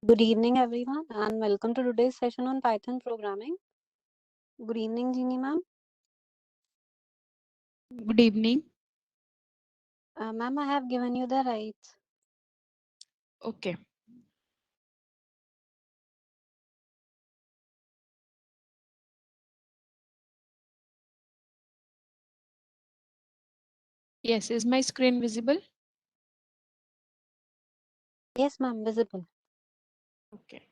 Good evening, everyone, and welcome to today's session on Python programming. Good evening, Jeannie ma'am. Good evening. Ma'am, I have given you the rights. Okay. Yes, is my screen visible? Yes, ma'am, visible. Okay.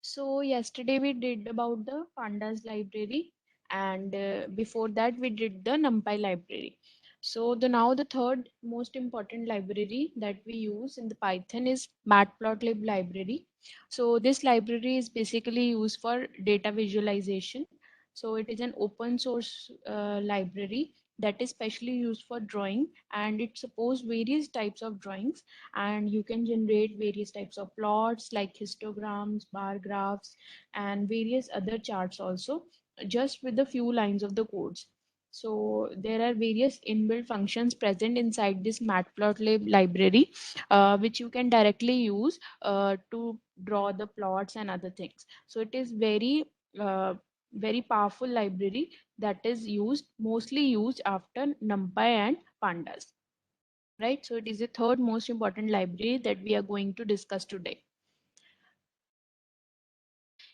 So yesterday we did about the pandas library, and before that we did the NumPy library. So now the third most important library that we use in the Python is Matplotlib library. So this library is basically used for data visualization. So it is an open source library that is specially used for drawing, and it supports various types of drawings, and you can generate various types of plots like histograms, bar graphs, and various other charts also, just with a few lines of the codes. So there are various inbuilt functions present inside this matplotlib library, which you can directly use to draw the plots and other things. So it is very powerful library that is mostly used after NumPy and pandas, right? So it is the third most important library that we are going to discuss today.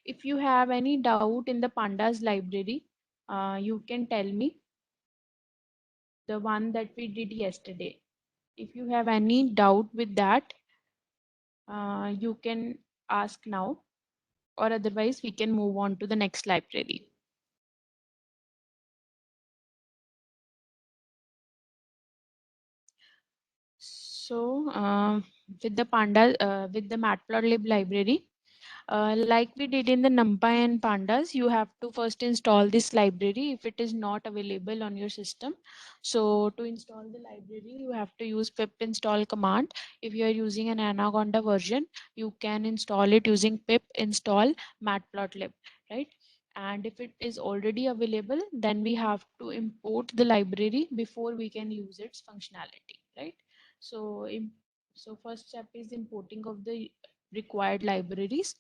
If you have any doubt in the pandas library, you can tell me, the one that we did yesterday. If you have any doubt with that, you can ask now, or otherwise we can move on to the next library. So with the matplotlib library, like we did in the NumPy and pandas, you have to first install this library if it is not available on your system. So to install the library, you have to use pip install command. If you are using an Anaconda version, you can install it using pip install matplotlib, right? And if it is already available, then we have to import the library before we can use its functionality, right? So, so first step is importing of the required libraries.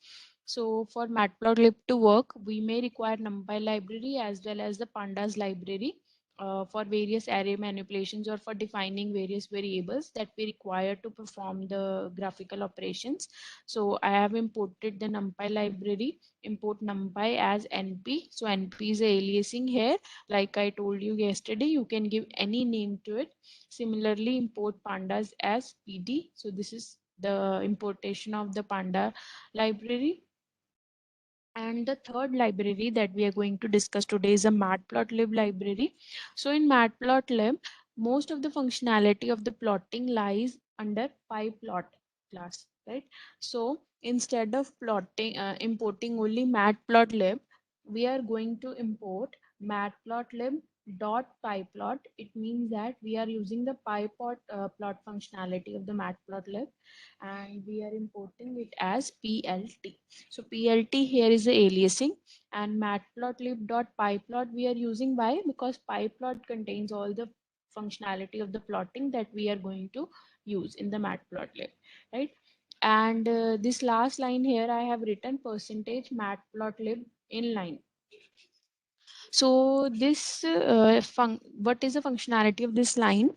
So for matplotlib to work, we may require NumPy library as well as the pandas library for various array manipulations or for defining various variables that we require to perform the graphical operations. So I have imported the NumPy library. Import NumPy as NP. So NP is a aliasing here. Like I told you yesterday, you can give any name to it. Similarly, import pandas as PD. So this is the importation of the panda library. And the third library that we are going to discuss today is a matplotlib library. So in matplotlib, most of the functionality of the plotting lies under pyplot class, right? So instead of importing only matplotlib, we are going to import matplotlib dot pyplot. It means that we are using the pyplot plot functionality of the matplotlib, and we are importing it as plt. So plt here is the aliasing, and matplotlib.pyplot we are using. Why? Because pyplot contains all the functionality of the plotting that we are going to use in the matplotlib, right? And this last line here I have written percentage matplotlib inline. So this what is the functionality of this line?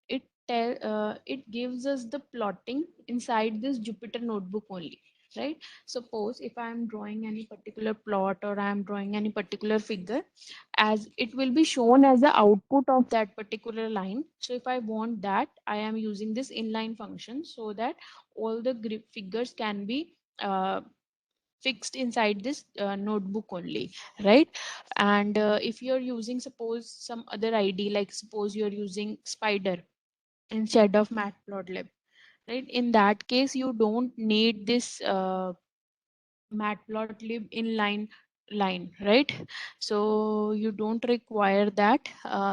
It gives us the plotting inside this Jupyter notebook only, right? Suppose if I am drawing any particular plot, or I am drawing any particular figure, as it will be shown as the output of that particular line. So if I want that, I am using this inline function so that all the figures can be fixed inside this notebook only, right? And if you're using, suppose, some other id, like suppose you're using spider instead of matplotlib, right? In that case, you don't need this matplotlib inline line, right? So you don't require that.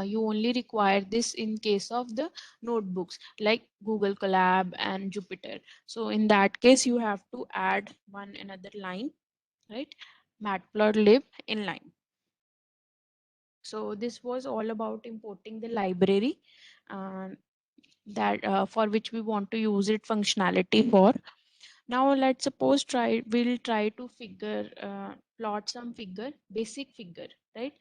You only require this in case of the notebooks like Google Colab and Jupyter. So in that case, you have to add one another line, right? Matplotlib inline. So this was all about importing the library. that for which we want to use it functionality for. Now let's suppose we'll try to figure plot some figure, basic figure, right?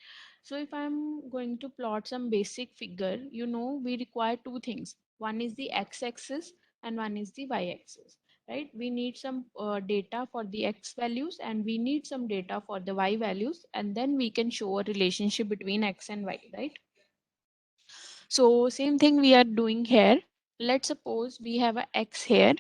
So if I'm going to plot some basic figure, we require two things. One is the x-axis and one is the y-axis, right? We need some data for the x values and we need some data for the y values, and then we can show a relationship between x and y, right? So same thing we are doing here. Let's suppose we have a x here.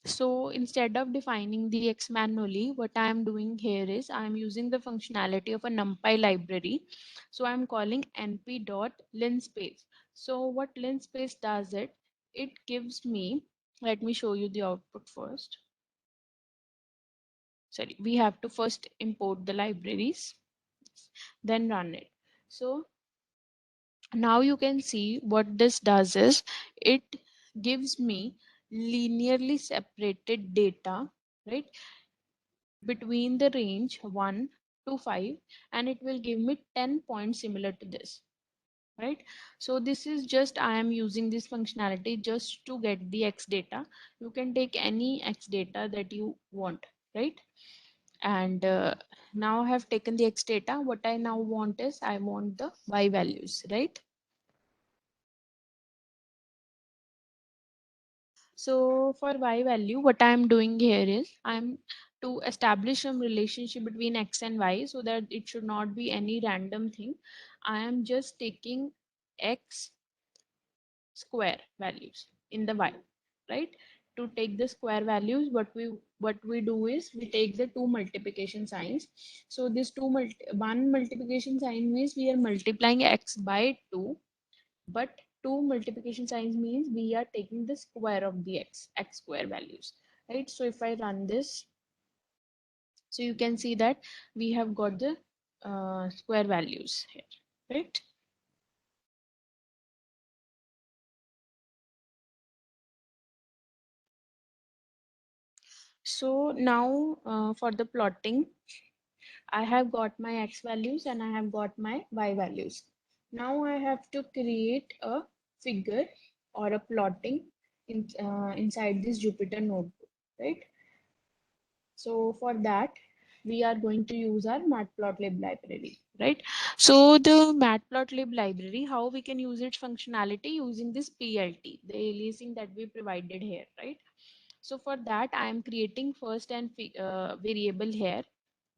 So instead of defining the x manually, what I am doing here is I am using the functionality of a NumPy library. So I'm calling np.linspace. So what linspace does it gives me, let me show you the output first. Sorry, we have to first import the libraries, then run it. So now you can see what this does is it gives me linearly separated data, right, between the range 1 to 5, and it will give me 10 points similar to this, right? So this is just, I am using this functionality just to get the x data. You can take any x data that you want, right? And now I have taken the x data. What I now want is I want the y values, right? So for y value, what I'm doing here is I'm to establish some relationship between x and y so that it should not be any random thing. I am just taking x square values in the y, right? To take the square values, what we do is we take the two multiplication signs. So this one multiplication sign means we are multiplying x by 2, but two multiplication signs means we are taking the square of the x square values, right? So if I run this, so you can see that we have got the square values here, right? So now for the plotting, I have got my x values and I have got my y values. Now I have to create a figure or a plotting inside this Jupyter notebook, right? So for that, we are going to use our matplotlib library, right? So the matplotlib library, how we can use its functionality using this PLT, the aliasing that we provided here, right? So for that, I am creating first an variable here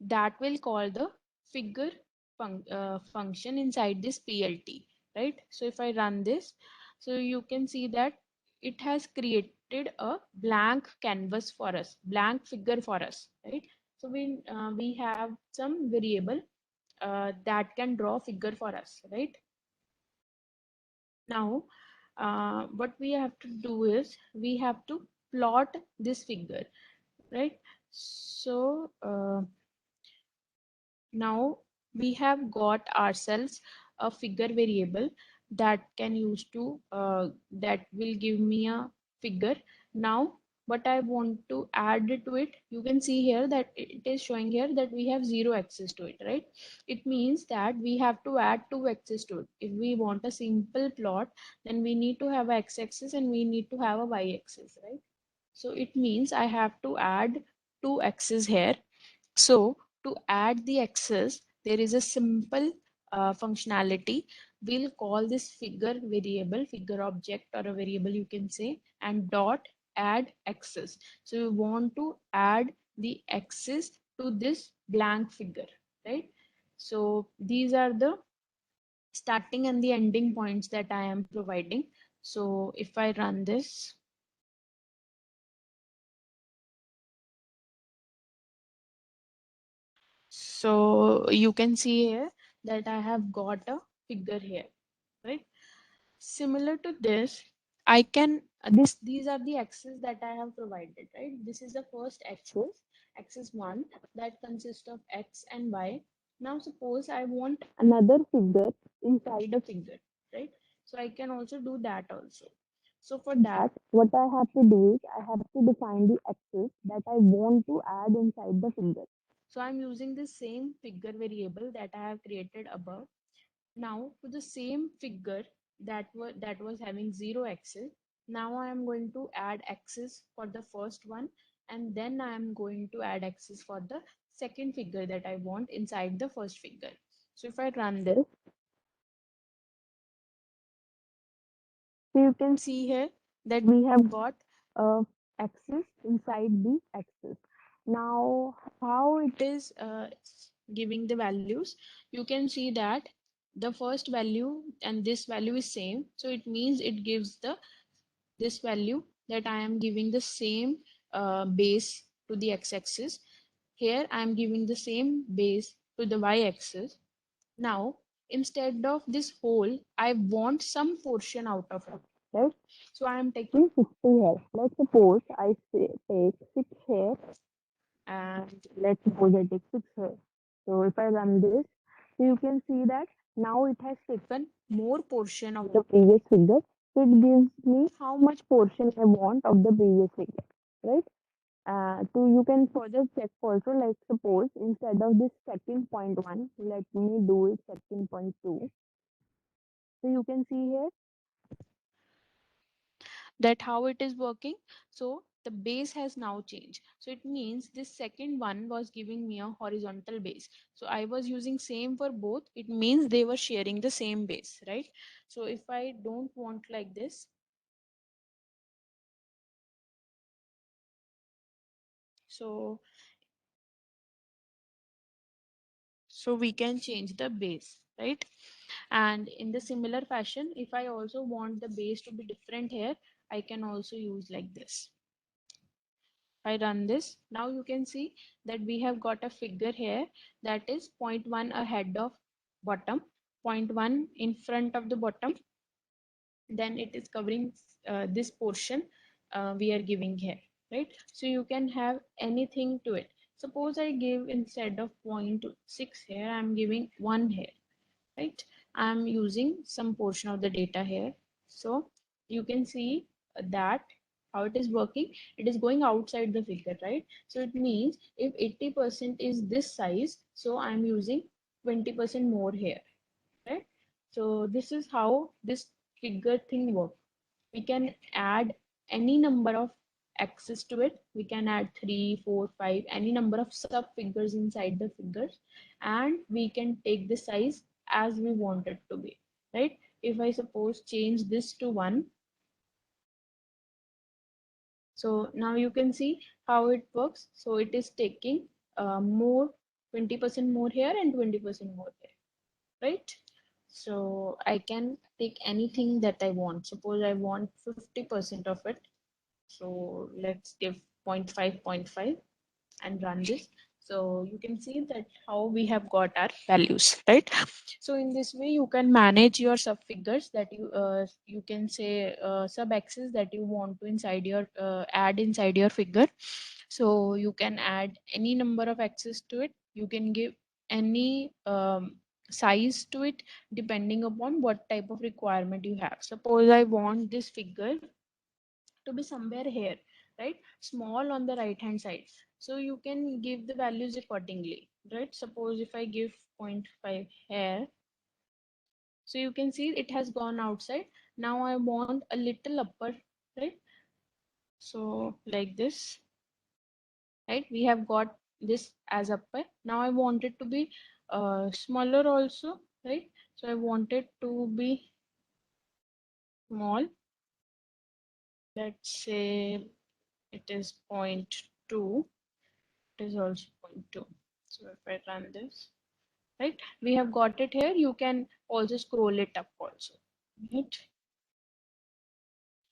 that will call the figure function inside this PLT, right? So if I run this, so you can see that it has created a blank canvas for us, blank figure for us, right? So we have some variable that can draw figure for us, right? Now what we have to do is we have to plot this figure, right? So now we have got ourselves a figure variable that can use to that will give me a figure. Now what I want to add to it, you can see here that it is showing here that we have 0 access to it, right? It means that we have to add 2 axes to it. If we want a simple plot, then we need to have a x-axis and we need to have a y-axis, right? So it means I have to add 2 axes here. So to add the axis, there is a simple functionality. We'll call this figure variable, figure object, or a variable you can say, and dot add axis. So you want to add the axis to this blank figure, right? So these are the starting and the ending points that I am providing. So if I run this, so you can see here that I have got a figure here, right? Similar to this, I can these are the axes that I have provided, right? This is the first axis, axis 1, that consists of x and y. Now suppose I want another figure inside a figure, right? So I can also do that also. So for that, what I have to do is I have to define the axis that I want to add inside the figure. So I'm using the same figure variable that I have created above. Now to the same figure that was having 0 axis, Now I am going to add axis for the first one, and then I am going to add axis for the second figure that I want inside the first figure. So if I run this, so you can see here that we have got a axis inside the axis. Now, how it is giving the values, you can see that the first value and this value is same. So it means it gives the this value that I am giving the same base to the x-axis. Here I am giving the same base to the y-axis. Now, instead of this whole, I want some portion out of it, right? So I am taking 60 here. Let's suppose I take 6 here, and let's suppose I take 6 here. So if I run this, so you can see that now it has taken more portion of the previous figure. So it gives me how much portion I want of the previous figure, right? So you can further check also, like suppose instead of this second point one, let me do it second point two. So you can see here that how it is working. So the base has now changed. So it means this second one was giving me a horizontal base. So I was using same for both. It means they were sharing the same base, right? So if I don't want like this, so we can change the base, right? And in the similar fashion, if I also want the base to be different here, I can also use like this. I run this, now you can see that we have got a figure here that is 0.1 ahead of bottom, 0.1 in front of the bottom, then it is covering this portion we are giving here, right? So you can have anything to it. Suppose I give instead of 0.6 here, I'm giving 1 here, right? I'm using some portion of the data here. So you can see that how it is working. It is going outside the figure, right? So it means if 80% is this size, so I'm using 20% more here, right? So this is how this figure thing works. We can add any number of axes to it. We can add 3, 4, 5, any number of sub figures inside the figures, and we can take the size as we want it to be, right? If I suppose change this to 1, so now you can see how it works. So it is taking more, 20% more here and 20% more here, right? So I can take anything that I want. Suppose I want 50% of it. So let's give 0.5, 0.5 and run this. So you can see that how we have got our values, right? So in this way, you can manage your sub figures that you can say sub axes that you want to inside your add inside your figure. So you can add any number of axes to it. You can give any size to it depending upon what type of requirement you have. Suppose I want this figure to be somewhere here, right? Small on the right hand side. So you can give the values accordingly, right? Suppose if I give 0.5 here, so you can see it has gone outside. Now I want a little upper, right? So like this, right? We have got this as upper. Now I want it to be smaller also, right? So I want it to be small. Let's say it is 0.2. It is also 0.2. So if I run this, right, we have got it here. You can also scroll it up also, right?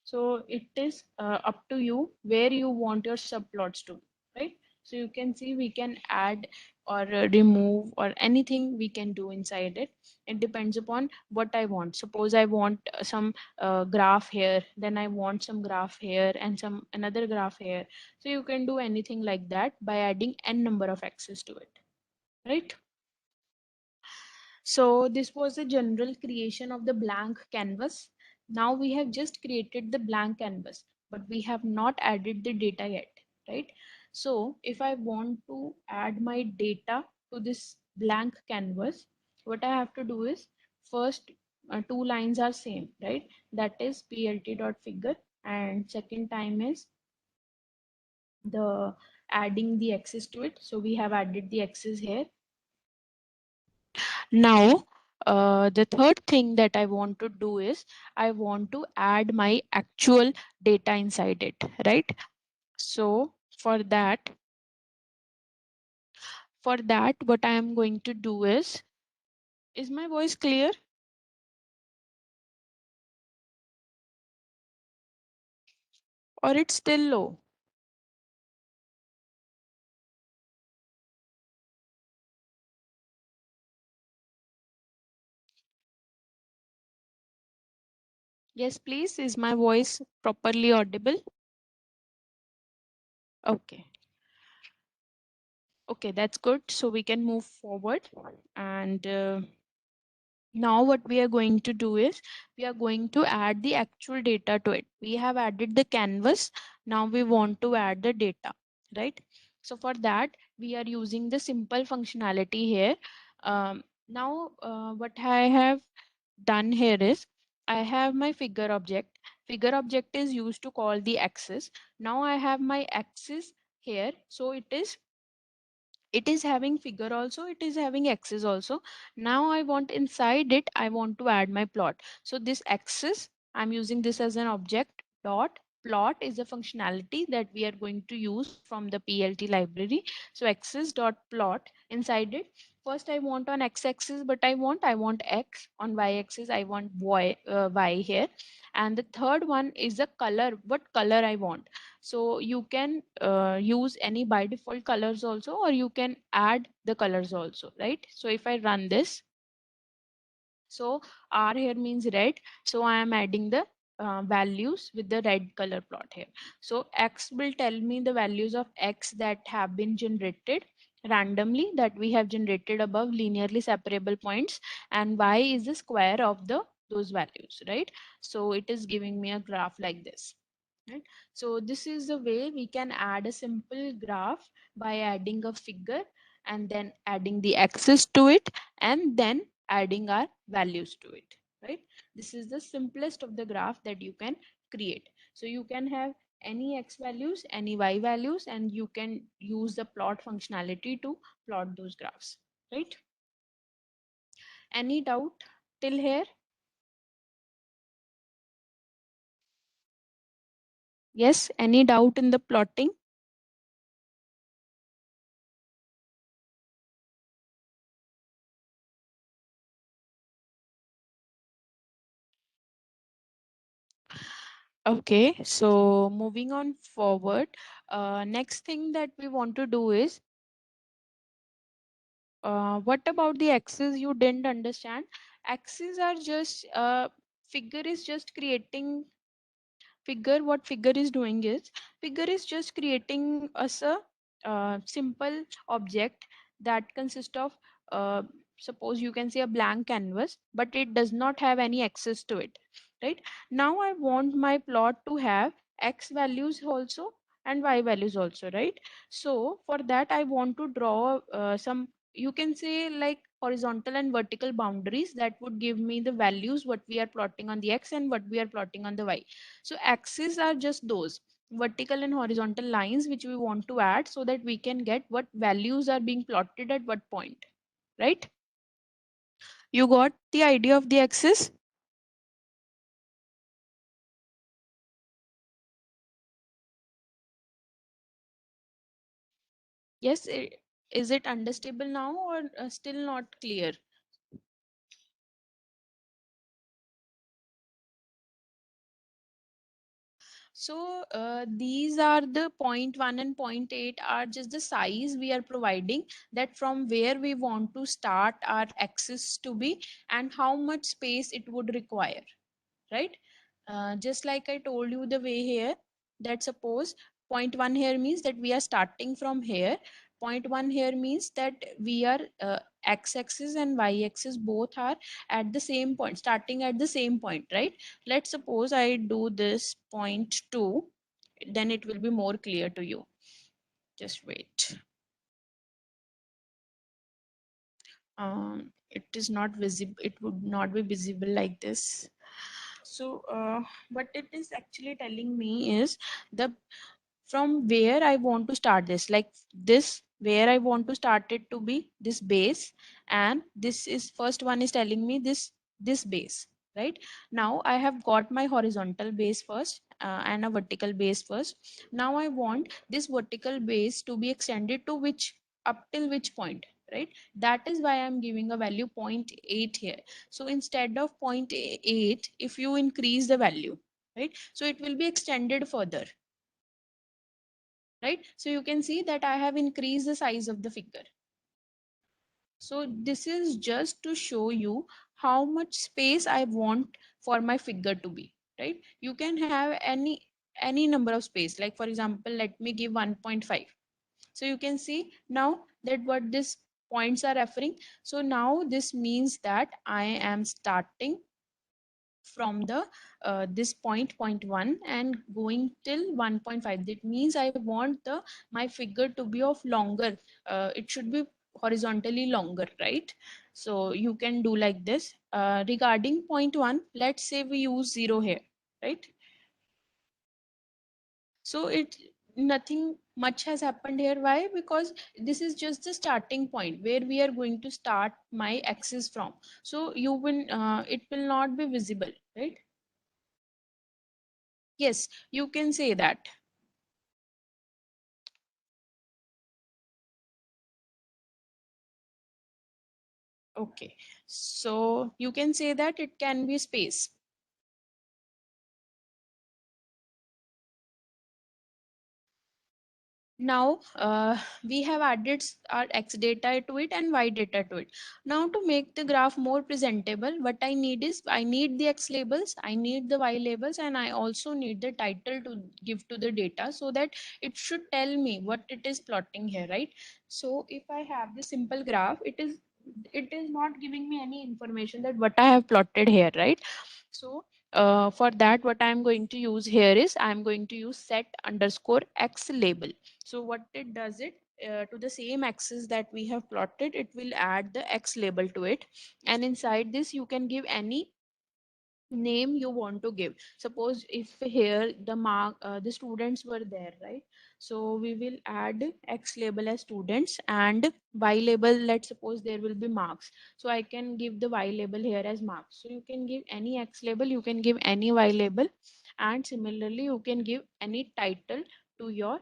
So it is up to you where you want your subplots to be, right? So you can see we can add or remove or anything we can do inside it. It depends upon what I want. Suppose I want some graph here, then I want some graph here and some another graph here. So you can do anything like that by adding n number of axes to it, right? So this was the general creation of the blank canvas. Now we have just created the blank canvas, but we have not added the data yet, right? So if I want to add my data to this blank canvas, what I have to do is first two lines are same, right? That is plt.figure. and second time is the adding the x's to it. So we have added the x's here. Now, the third thing that I want to do is I want to add my actual data inside it, right? So for that, what I am going to do is my voice clear or it's still low? Yes, please. Is my voice properly audible? Okay. Okay, that's good. So we can move forward. And now what we are going to do is we are going to add the actual data to it. We have added the canvas. Now we want to add the data, right? So for that, we are using the simple functionality here. Now, what I have done here is I have my figure object. Figure object is used to call the axis. Now I have my axis here. So it is having figure also, it is having axis also. Now I want inside it, I want to add my plot. So this axis, I'm using this as an object. Dot plot is a functionality that we are going to use from the PLT library. So axis dot plot, inside it, first I want on x-axis, but I want x. On y-axis I want y here. And the third one is the color, what color I want. So you can use any by default colors also, or you can add the colors also, right? So if I run this, so R here means red. So I am adding the values with the red color plot here. So X will tell me the values of X that have been generated randomly, that we have generated above linearly separable points, and Y is the square of those values, right? So it is giving me a graph like this. Right? So this is the way we can add a simple graph by adding a figure and then adding the axis to it and then adding our values to it, right? This is the simplest of the graph that you can create. So you can have any x values, any y values, and you can use the plot functionality to plot those graphs, right? Any doubt till here? Yes, any doubt in the plotting? Okay, so moving on forward, next thing that we want to do is, what about the axes you didn't understand? Axes are just, figure is just creating, figure, what figure is doing is, figure is just creating us a simple object that consists of, uh, suppose you can say a blank canvas, but it does not have any access to it, right? Now I want my plot to have x values also and y values also, right? So for that I want to draw some, you can say like horizontal and vertical boundaries that would give me the values what we are plotting on the x and what we are plotting on the y. So axes are just those vertical and horizontal lines which we want to add so that we can get what values are being plotted at what point, right? You got the idea of the axis? Yes, is it understandable now or still not clear? So these are the point 1 and point 8 are just the size we are providing, that from where we want to start our axis to be and how much space it would require, right? Just like I told you the way here, that suppose point 1 here means that we are starting from here. Point 1 here means that we are x-axis and y-axis both are at the same point, starting at the same point, right? Let's suppose I do this point 2, then it will be more clear to you. Just wait. It is not visible, it would not be visible like this. So what it is actually telling me is the from where I want to start this, like this, where I want to start it to be this base, and this is first one is telling me this base, right? Now I have got my horizontal base first and a vertical base first. Now I want this vertical base to be extended to which, up till which point, right? That is why I'm giving a value 0.8 here. So instead of 0.8, if you increase the value, right, so it will be extended further, right? So you can see that I have increased the size of the figure. So this is just to show you how much space I want for my figure to be, right? You can have any number of space, like for example, let me give 1.5. So you can see now that what this points are referring. So now this means that I am starting from the this point 1 and going till 1.5. That means I want the my figure to be of longer, it should be horizontally longer, right? So you can do like this. Regarding point 1, let's say we use 0 here, right? So it nothing much has happened here. Why? Because this is just the starting point where we are going to start my axis from. So you will it will not be visible, right? Yes, you can say that. Okay, so you can say that it can be space. Now we have added our x data to it and y data to it. Now to make the graph more presentable, what I need is I need the x labels, I need the y labels, and I also need the title to give to the data so that it should tell me what it is plotting here, right? So if I have the simple graph, it is not giving me any information that what I have plotted here, right? So for that, what I'm going to use here is I'm going to use set underscore x label. So what it does it to the same axis that we have plotted, it will add the x label to it, and inside this you can give any name you want to give. Suppose if here the students were there, right? So we will add x label as students and y label, let's suppose there will be marks, so I can give the y label here as marks. So you can give any x label, you can give any y label, and similarly you can give any title to your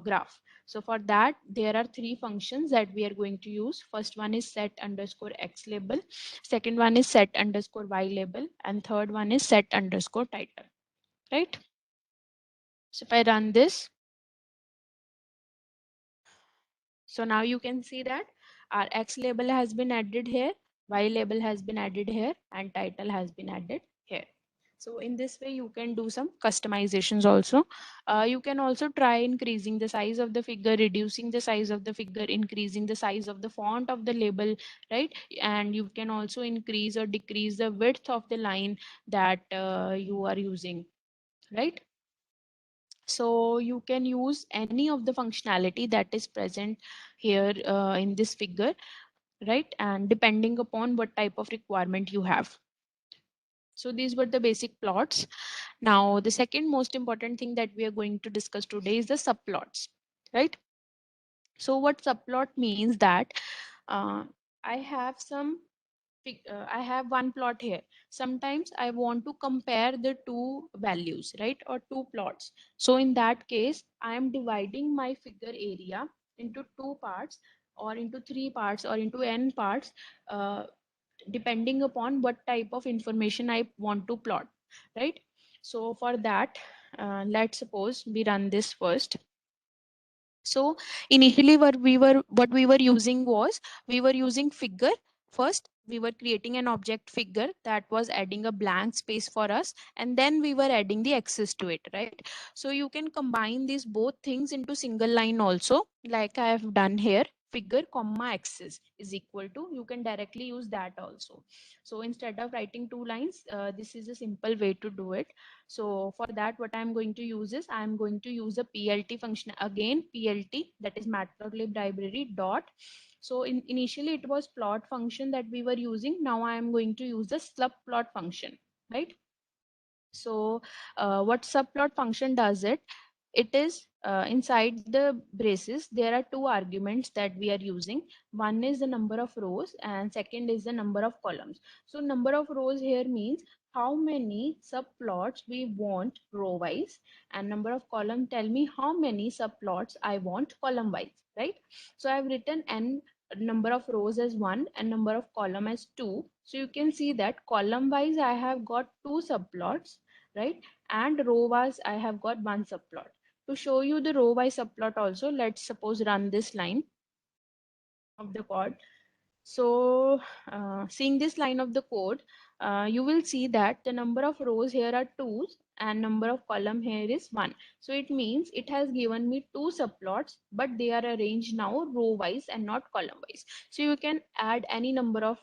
graph. So for that there are three functions that we are going to use. First one is set underscore x label, second one is set underscore y label, and third one is set underscore title, right? So if I run this, so now you can see that our x label has been added here, y label has been added here, and title has been added here. So in this way you can do some customizations also. You can also try increasing the size of the figure, reducing the size of the figure, increasing the size of the font of the label, right? And you can also increase or decrease the width of the line that you are using, right? So you can use any of the functionality that is present here in this figure, right? And depending upon what type of requirement you have. So these were the basic plots. Now the second most important thing that we are going to discuss today is the subplots, right? So what subplot means that uh, I have some I have one plot here. Sometimes I want to compare the two values, right, or two plots. So in that case, I am dividing my figure area into two parts, or into three parts, or into n parts, uh, depending upon what type of information I want to plot, right? So for that, let's suppose we run this first. So initially what we were using was we were using figure. First we were creating an object figure that was adding a blank space for us, and then we were adding the axis to it, right? So you can combine these both things into single line also, like I have done here. Figure comma axis is equal to, you can directly use that also. So instead of writing two lines, this is a simple way to do it. So for that, what I'm going to use is I'm going to use a PLT function again, PLT, that is matplotlib library dot. So initially it was plot function that we were using. Now I am going to use the subplot function, right? So what subplot function does it is inside the braces there are two arguments that we are using. One is the number of rows and second is the number of columns. So number of rows here means how many subplots we want row wise, and number of column tell me how many subplots I want column wise, right? So I've written n number of rows as 1 and number of column as 2. So you can see that column wise I have got two subplots, right? And row wise I have got one subplot. To show you the row wise subplot also, let's suppose run this line of the code. So seeing this line of the code, you will see that the number of rows here are 2 and number of column here is 1. So it means it has given me two subplots, but they are arranged now row wise and not column wise. So you can add any number of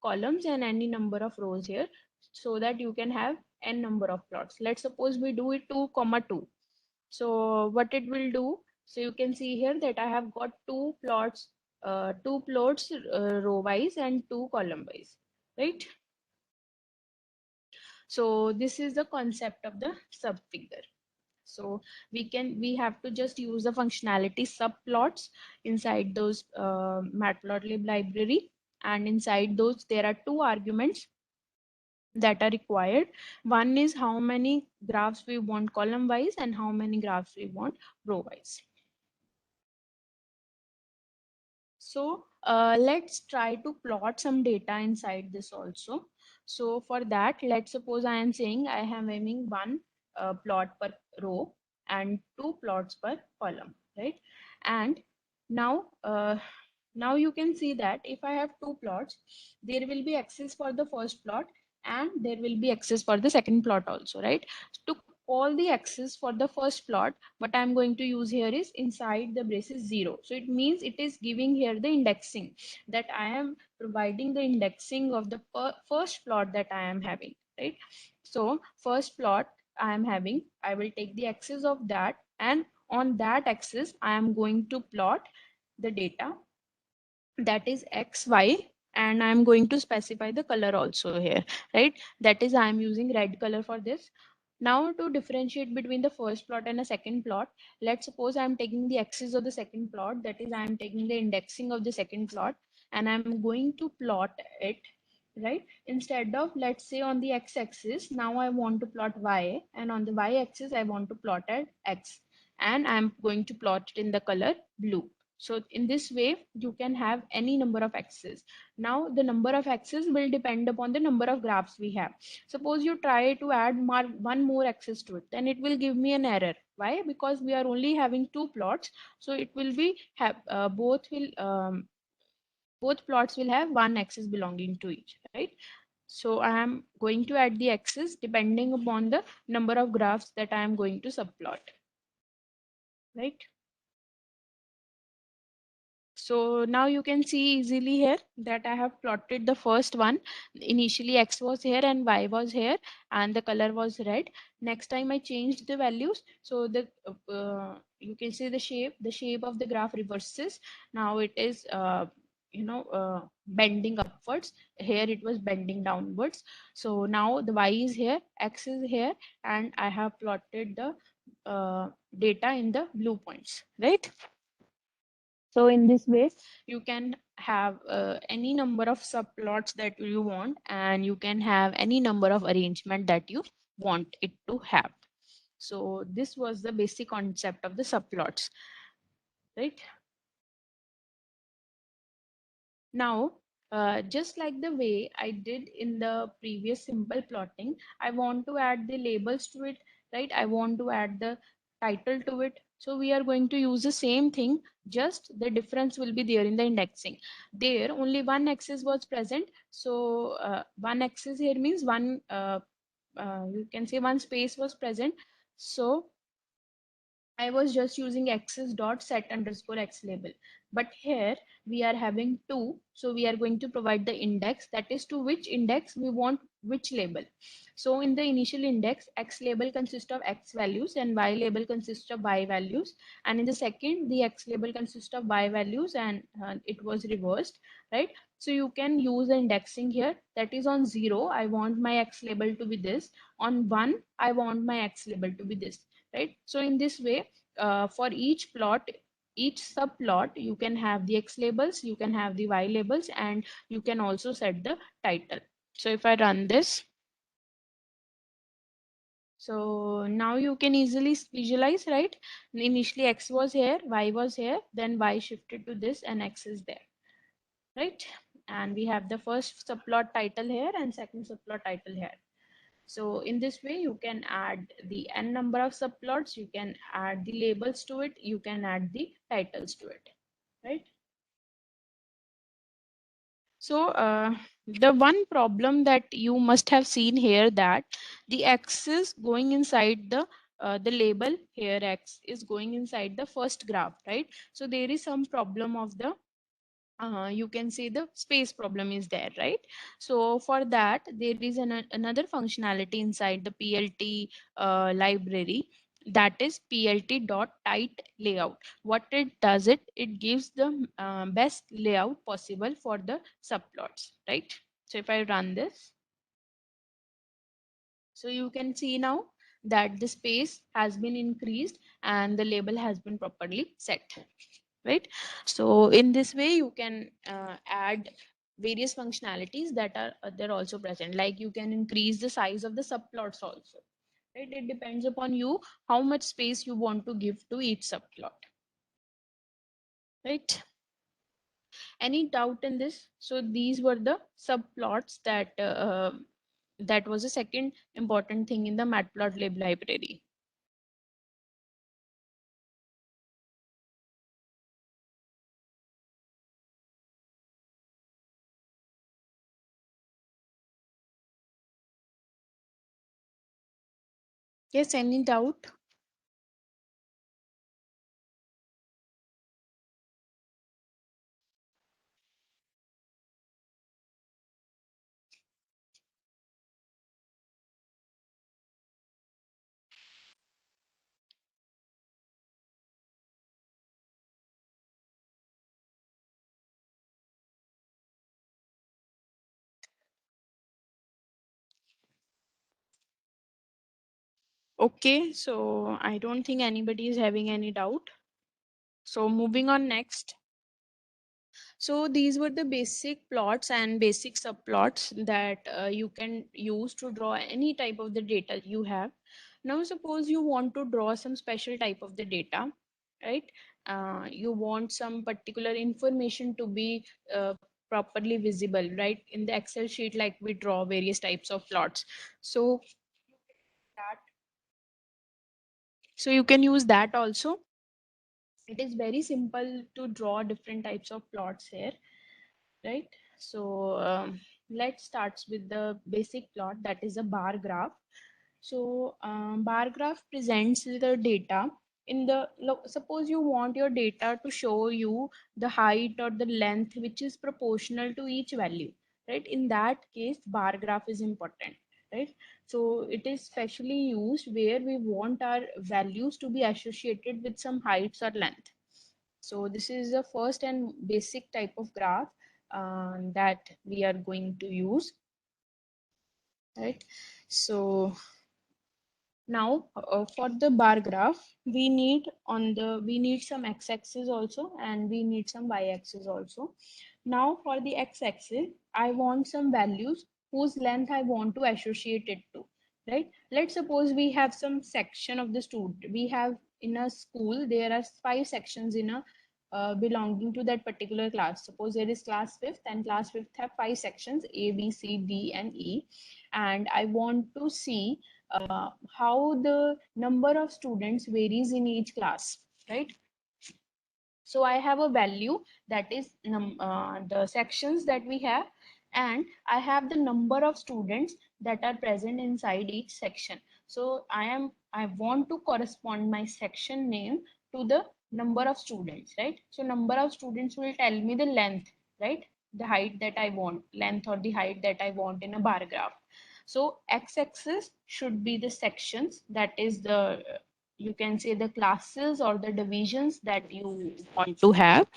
columns and any number of rows here so that you can have n number of plots. Let's suppose we do it 2 comma 2. So what it will do, so you can see here that I have got two plots row wise and two column wise, right? So this is the concept of the subfigure. So we have to just use the functionality subplots inside those matplotlib library, and inside those there are two arguments that are required. One is how many graphs we want column wise and how many graphs we want row wise. So let's try to plot some data inside this also. So for that, let's suppose I am saying I am having one plot per row and two plots per column, right? And now, now you can see that if I have two plots, there will be axis for the first plot and there will be axis for the second plot also, right? To call the axis for the first plot, what I'm going to use here is inside the braces 0. So it means it is giving here the indexing, that I am providing the indexing of the first plot that I am having, right? So first plot I am having, I will take the axis of that, and on that axis I am going to plot the data that is x, y, and I'm going to specify the color also here, right? That is, I'm using red color for this. Now to differentiate between the first plot and a second plot, let's suppose I'm taking the axis of the second plot, that is I'm taking the indexing of the second plot and I'm going to plot it, right? Instead of, let's say, on the x-axis, now I want to plot y, and on the y-axis I want to plot at x, and I'm going to plot it in the color blue. So in this way, you can have any number of axes. Now the number of axes will depend upon the number of graphs we have. Suppose you try to add one more axis to it, then it will give me an error. Why? Because we are only having two plots. So it will be both plots will have one axis belonging to each, right? So I am going to add the axis depending upon the number of graphs that I am going to subplot, right? So now you can see easily here that I have plotted the first one. Initially x was here and y was here and the color was red. Next time I changed the values. So the you can see the shape of the graph reverses. Now it is bending upwards. Here it was bending downwards. So now the y is here, x is here, and I have plotted the data in the blue points, right? So in this way, you can have any number of subplots that you want, and you can have any number of arrangement that you want it to have. So this was the basic concept of the subplots, right? Now, just like the way I did in the previous simple plotting, I want to add the labels to it, right? I want to add the title to it. So we are going to use the same thing, just the difference will be there in the indexing. There only one axis was present. So one axis here means you can say one space was present. So I was just using axis dot set underscore x label, but here we are having two, so we are going to provide the index, that is to which index we want which label. So in the initial index, x label consists of x values and y label consists of y values, and in the second the x label consists of y values, and it was reversed, right? So you can use the indexing here, that is on 0 I want my X label to be this, on 1 I want my X label to be this, right? So in this way, for each plot, each subplot, you can have the X labels, you can have the Y labels, and you can also set the title. So if I run this, so now you can easily visualize, right? Initially X was here, Y was here, then Y shifted to this and X is there, right? And we have the first subplot title here and second subplot title here. So in this way, you can add the n number of subplots, you can add the labels to it, you can add the titles to it, right? So the one problem that you must have seen here, that the X is going inside the label here, X is going inside the first graph, right? So there is some problem of the you can say the space problem is there, right? So for that, there is another functionality inside the PLT library, that is plt.tight layout. What it does, it gives the best layout possible for the subplots, right? So if I run this, so you can see now that the space has been increased and the label has been properly set, right? So in this way, you can add various functionalities that are they're also present, like you can increase the size of the subplots also, right? It depends upon you how much space you want to give to each subplot, right? Any doubt in this? So these were the subplots that was the second important thing in the matplotlib library. Yes, any doubt? Okay, so I don't think anybody is having any doubt. So moving on next. So these were the basic plots and basic subplots that you can use to draw any type of the data you have. Now suppose you want to draw some special type of the data, right? You want some particular information to be properly visible, right? In the Excel sheet, like we draw various types of plots. So that, so you can use that also. It is very simple to draw different types of plots here, right? So let's start with the basic plot, that is a bar graph. So bar graph presents the data in the suppose you want your data to show you the height or the length which is proportional to each value, right? In that case, bar graph is important, right? So it is specially used where we want our values to be associated with some heights or length. So this is the first and basic type of graph that we are going to use, right? So now for the bar graph, we need some x-axis also and we need some y-axis also. Now for the x-axis, I want some values whose length I want to associate it to, right? Let's suppose we have some section of the student. We have in a school, there are 5 sections in a belonging to that particular class. Suppose there is class 5th and class 5th have 5 sections, A, B, C, D, and E. And I want to see how the number of students varies in each class, right? So I have a value that is the sections that we have, and I have the number of students that are present inside each section. So I want to correspond my section name to the number of students, right? So number of students will tell me the length, right? The height that I want, length or the height that I want in a bar graph. So x-axis should be the sections, that is you can say the classes or the divisions that you want to have.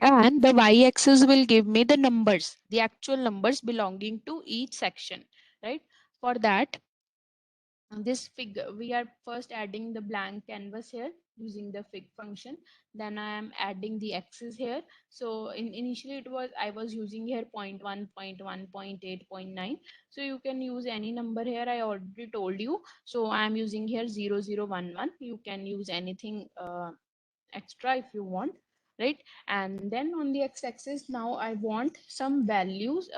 and the y-axis will give me the numbers, the actual numbers belonging to each section, right? For that, this figure, we are first adding the blank canvas here using the fig function. Then I am adding the x's here. So initially it was, I was using here 0 0.1, 0 0.1, 0.8, 0.9. So you can use any number here, I already told you. So I am using here 0011. You can use anything extra if you want, right? And then on the x-axis, now I want some values,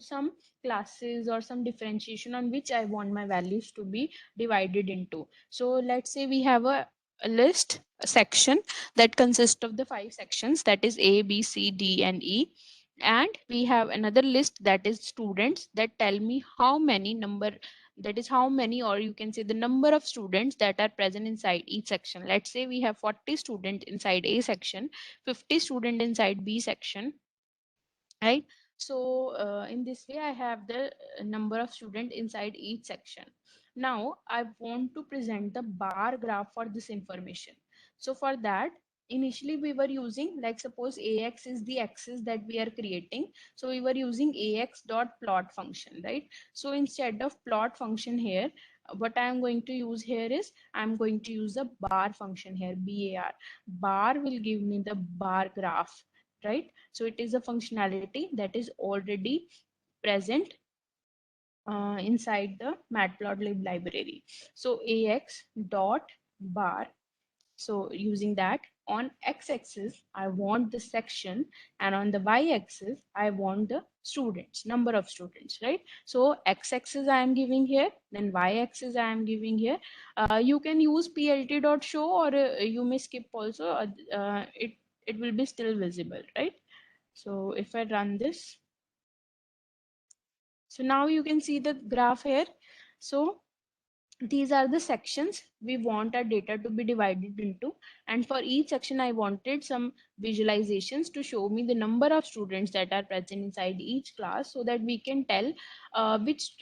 some classes or some differentiation on which I want my values to be divided into. So let's say we have a list, a section that consists of the 5 sections, that is A, B, C, D, and E. And we have another list that is students, that tell me how many number, that is how many, or you can say the number of students that are present inside each section. Let's say we have 40 students inside A section, 50 students inside B section, right? So in this way I have the number of students inside each section. Now I want to present the bar graph for this information. So for that, initially we were using, like suppose ax is the axis that we are creating, so we were using ax dot plot function, right? So instead of plot function here, what I am going to use here is, I'm going to use the bar function here, bar. Bar will give me the bar graph, right? So it is a functionality that is already present inside the matplotlib library. So ax dot bar, so using that, on x-axis I want the section, and on the y-axis I want the students, number of students, right? So x-axis I am giving here, then y-axis I am giving here. You can use plt.show, or you may skip also. It will be still visible, right? So if I run this, so now you can see the graph here. So these are the sections we want our data to be divided into, and for each section I wanted some visualizations to show me the number of students that are present inside each class, so that we can tell which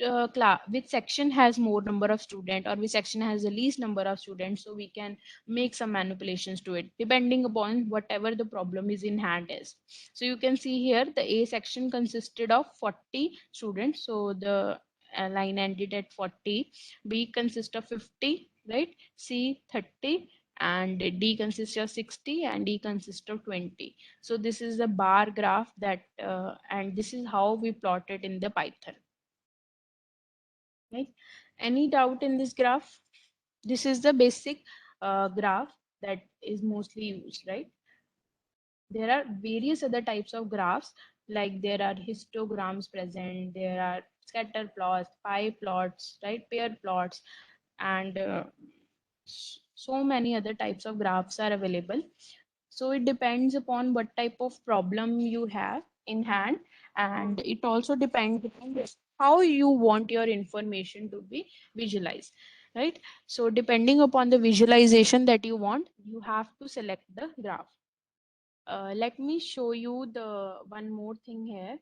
section has more number of students, or which section has the least number of students, so we can make some manipulations to it depending upon whatever the problem is in hand is. So you can see here the A section consisted of 40 students, so the line ended at 40. B consists of 50, right? C 30, and D consists of 60, and E consists of 20. So this is the bar graph that, and this is how we plot it in the Python, right? Any doubt in this graph? This is the basic graph that is mostly used, right? There are various other types of graphs, like there are histograms present, there are scatter plots, pie plots, right, pair plots, and so many other types of graphs are available. So it depends upon what type of problem you have in hand, and it also depends upon how you want your information to be visualized, right? So depending upon the visualization that you want, you have to select the graph. Let me show you the one more thing here.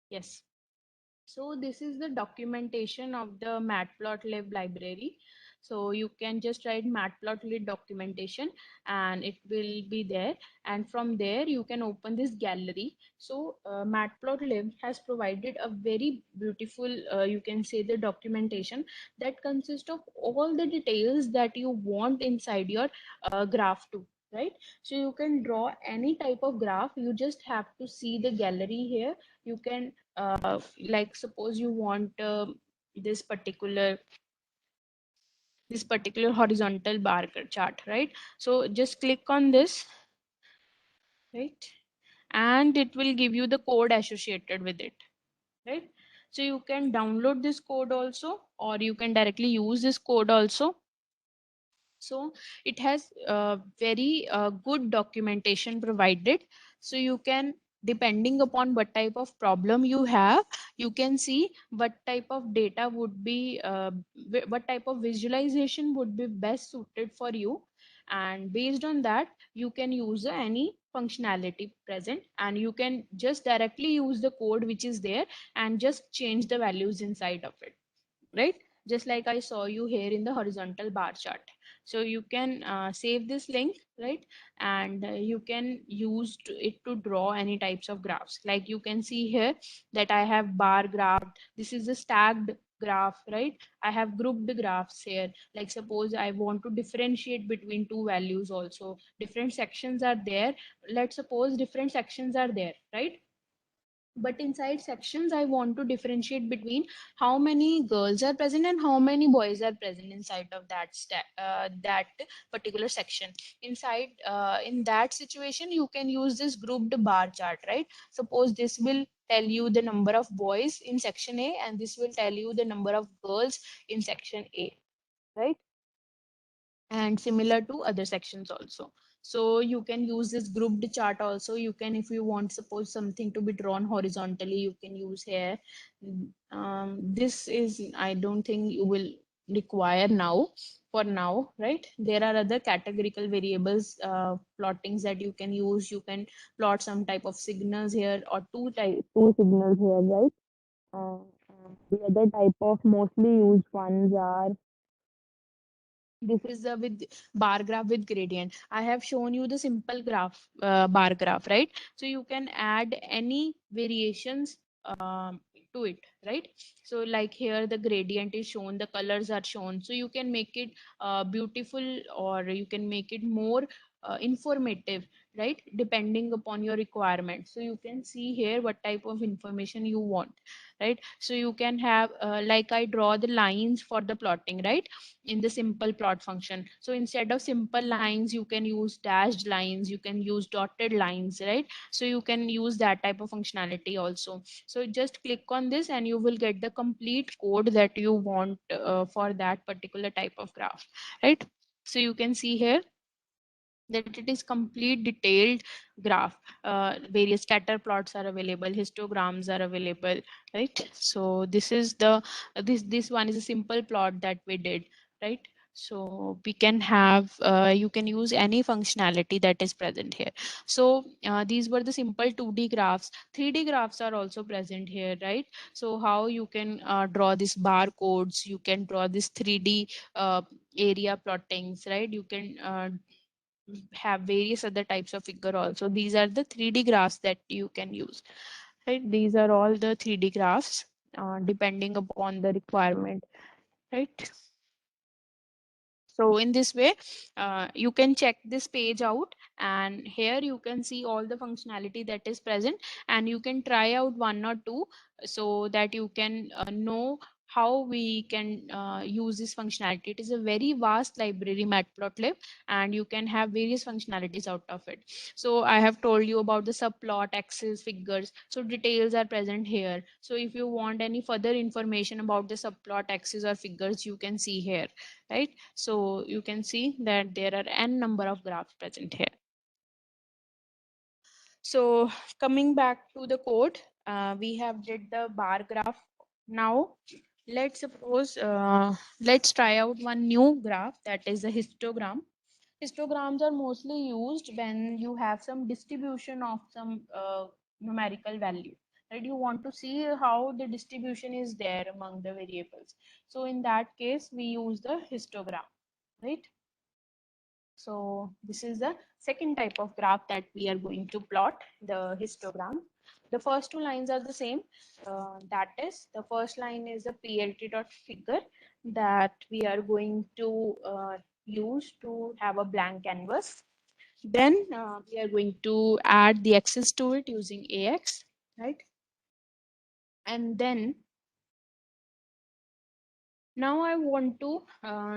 Yes. So this is the documentation of the matplotlib library. So you can just write matplotlib documentation and it will be there. And from there you can open this gallery. So matplotlib has provided a very beautiful, you can say, the documentation that consists of all the details that you want inside your graph too, right? So you can draw any type of graph. You just have to see the gallery here. You can like suppose you want this particular horizontal bar chart, right? So just click on this, right, and it will give you the code associated with it, right? So you can download this code also, or you can directly use this code also. So it has very good documentation provided, so you can, depending upon what type of problem you have, you can see what type of data would be what type of visualization would be best suited for you, and based on that you can use any functionality present, and you can just directly use the code which is there and just change the values inside of it, right? Just like I saw you here in the horizontal bar chart. So you can save this link, right? And you can use it to draw any types of graphs. Like you can see here that I have bar graph. This is a stacked graph, right? I have grouped graphs here. Like suppose I want to differentiate between two values also. Different sections are there. Let's suppose different sections are there, right? But inside sections I want to differentiate between how many girls are present and how many boys are present inside of that particular section. Inside in that situation you can use this grouped bar chart, right? Suppose this will tell you the number of boys in section A and this will tell you the number of girls in section A, right? And similar to other sections also. So you can use this grouped chart also. You can, if you want, suppose something to be drawn horizontally, you can use here. This is, I don't think you will require now, for now, right? There are other categorical variables, plottings that you can use. You can plot some type of signals here or two signals here, right? The other type of mostly used ones are, this is the with bar graph with gradient. I have shown you the simple graph, bar graph, right? So you can add any variations to it, right? So like here the gradient is shown, the colors are shown. So you can make it beautiful, or you can make it more informative, right? Depending upon your requirement. So you can see here what type of information you want, right? So you can have like I draw the lines for the plotting, right? In the simple plot function. So instead of simple lines, you can use dashed lines, you can use dotted lines, right? So you can use that type of functionality also. So just click on this and you will get the complete code that you want for that particular type of graph, right? So you can see here that it is complete detailed graph. Various scatter plots are available, histograms are available, right? So this is the this one is a simple plot that we did, right? So we can have you can use any functionality that is present here. So these were the simple 2D graphs. 3D graphs are also present here, right? So how you can draw these barcodes, you can draw this 3D area plottings, right? You can have various other types of figure also. These are the 3D graphs that you can use, right? These are all the 3D graphs depending upon the requirement, right? So in this way, you can check this page out, and here you can see all the functionality that is present, and you can try out one or two so that you can know how we can use this functionality. It is a very vast library, Matplotlib, and you can have various functionalities out of it. So I have told you about the subplot, axes, figures. So details are present here. So if you want any further information about the subplot, axes, or figures, you can see here, right? So you can see that there are n number of graphs present here. So coming back to the code, we have did the bar graph. Now let's suppose let's try out one new graph, that is a histogram. Histograms are mostly used when you have some distribution of some numerical value, right? You want to see how the distribution is there among the variables. So in that case we use the histogram, right? So this is the second type of graph that we are going to plot, the histogram. The first two lines are the same. That is, the first line is the PLT dot figure that we are going to use to have a blank canvas. Then we are going to add the axis to it using AX, right? And then now I want to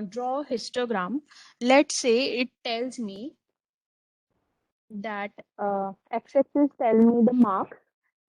draw a histogram. Let's say it tells me that x-axis tell me the marks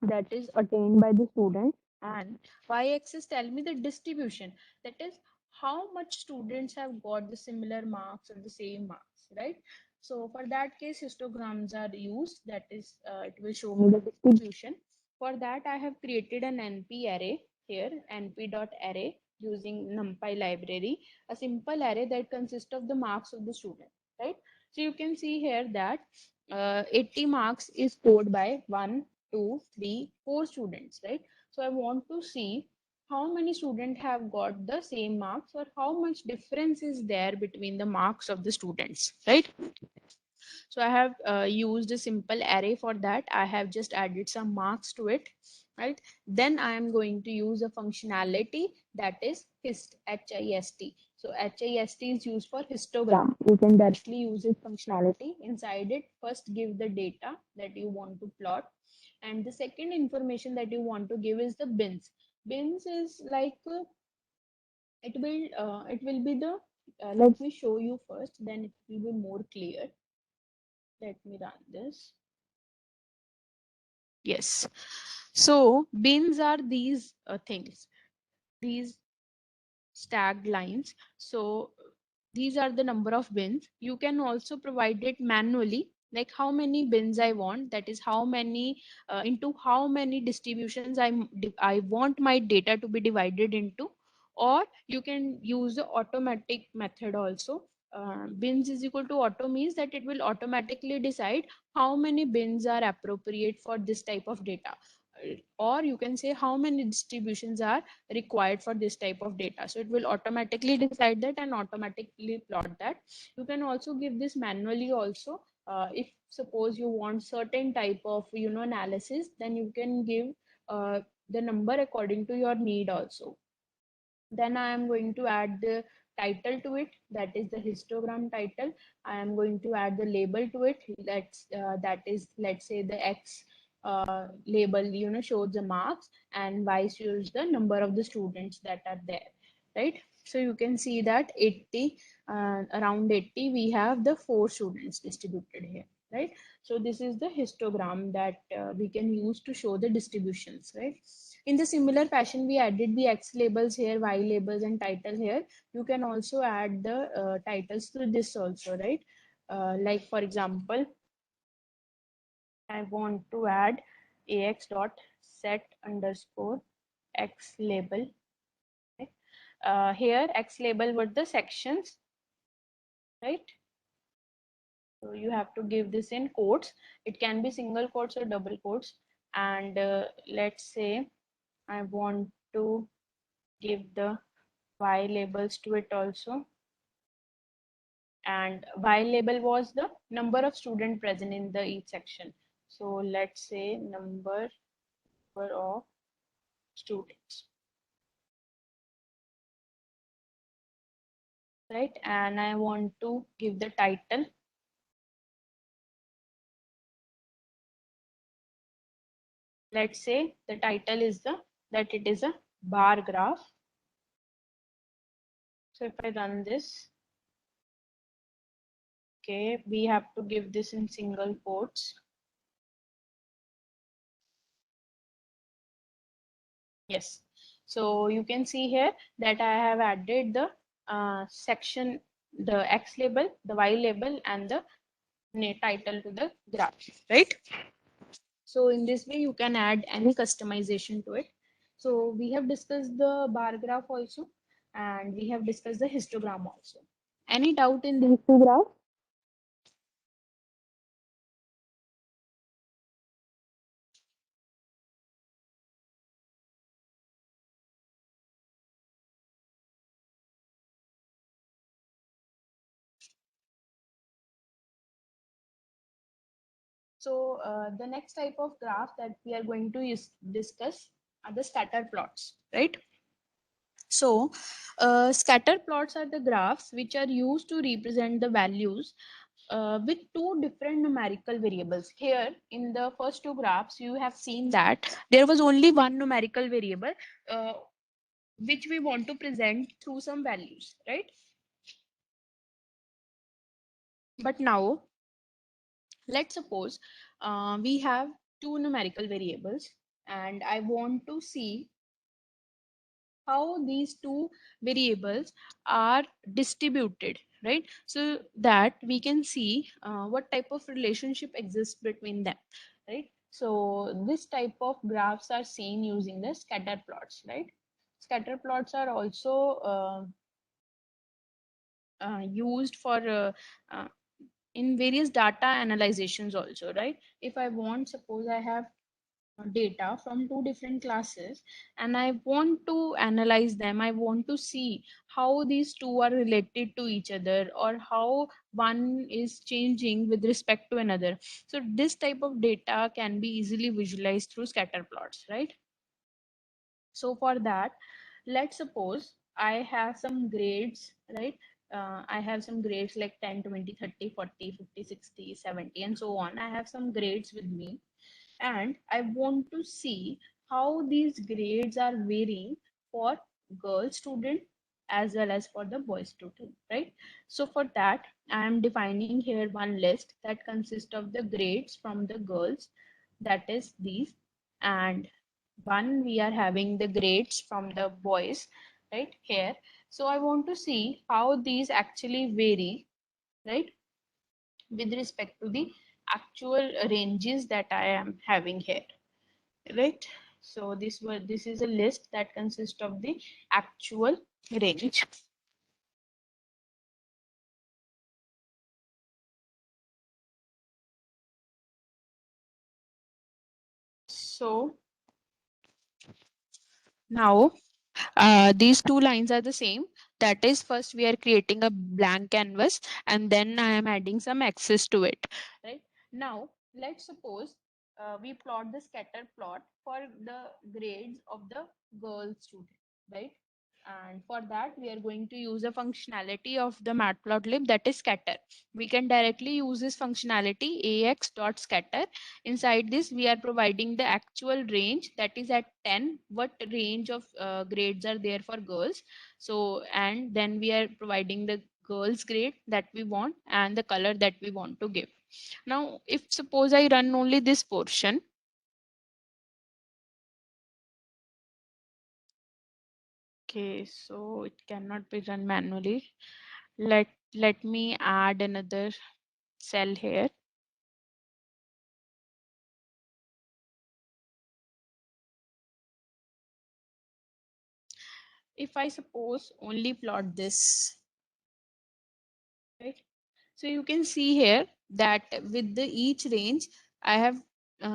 that is attained by the student, and y-axis tell me the distribution, that is how much students have got the similar marks or the same marks, right? So for that case histograms are used, that is it will show me the distribution. For that I have created an np array here, np.array, using numpy library, a simple array that consists of the marks of the student, right? So you can see here that 80 marks is scored by 1, 2, 3, 4 students, right? So I want to see how many students have got the same marks or how much difference is there between the marks of the students, right? So I have used a simple array for that. I have just added some marks to it, right? Then I am going to use a functionality that is hist, H-I-S-T. So H-I-S-T is used for histogram. You can directly use its functionality. Inside it, first give the data that you want to plot. And the second information that you want to give is the bins. Bins is like it will be the let me show you first, then it will be more clear. Let me run this. Yes. So bins are these things, these stacked lines. So these are the number of bins. You can also provide it manually, like how many bins I want, that is how many into how many distributions I want my data to be divided into. Or you can use the automatic method also. Bins is equal to auto means that it will automatically decide how many bins are appropriate for this type of data. Or you can say how many distributions are required for this type of data. So it will automatically decide that and automatically plot that. You can also give this manually also. If suppose you want certain type of analysis, then you can give the number according to your need also. Then I am going to add the title to it, that is the histogram title. I am going to add the label to it. That is, let's say, the X label shows the marks, and Y shows the number of the students that are there, right? So you can see that 80 around 80 we have the 4 students distributed here, right? So this is the histogram that we can use to show the distributions, right? In the similar fashion, we added the X labels here, Y labels, and title here. You can also add the titles to this also, right? Like for example, I want to add AX dot set underscore X label. Okay? Here X label were the sections, right? So you have to give this in quotes. It can be single quotes or double quotes. And let's say I want to give the Y labels to it also. And Y label was the number of student present in the each section. So let's say number of students, right? And I want to give the title. Let's say the title is that it is a bar graph. So if I run this, okay, we have to give this in single quotes. Yes. So you can see here that I have added the section, the X label, the Y label, and the title to the graph, right? So in this way, you can add any customization to it. So we have discussed the bar graph also, and we have discussed the histogram also. Any doubt in these two graphs? So the next type of graph that we are going to discuss are the scatter plots, right? So scatter plots are the graphs which are used to represent the values with two different numerical variables. Here in the first two graphs, you have seen that there was only one numerical variable uh, which we want to present through some values, right? But now, let's suppose we have two numerical variables, and I want to see how these two variables are distributed, right? So that we can see what type of relationship exists between them, right? So this type of graphs are seen using the scatter plots, right? Scatter plots are also used for uh, in various data analyzations also, right? If I want, suppose I have data from two different classes, and I want to analyze them. I want to see how these two are related to each other, or how one is changing with respect to another. So this type of data can be easily visualized through scatter plots, right? So for that, let's suppose I have some grades, right? I have some grades like 10, 20, 30, 40, 50, 60, 70, and so on. I have some grades with me, and I want to see how these grades are varying for girl student as well as for the boy student, right? So for that, I am defining here one list that consists of the grades from the girls, that is these, and one we are having the grades from the boys, right here. So I want to see how these actually vary, right, with respect to the actual ranges that I am having here, right? So this is a list that consists of the actual range. So now these two lines are the same. That is, first we are creating a blank canvas, and then I am adding some axis to it, right? Now let's suppose we plot the scatter plot for the grades of the girl student, right? And for that, we are going to use a functionality of the matplotlib, that is scatter. We can directly use this functionality ax.scatter. Inside this, we are providing the actual range, that is at 10, what range of grades are there for girls. So, and then we are providing the girls grade that we want and the color that we want to give. Now, if suppose I run only this portion, okay, so it cannot be run manually. Let me add another cell here. If I suppose only plot this, right? So you can see here that with the each range, I have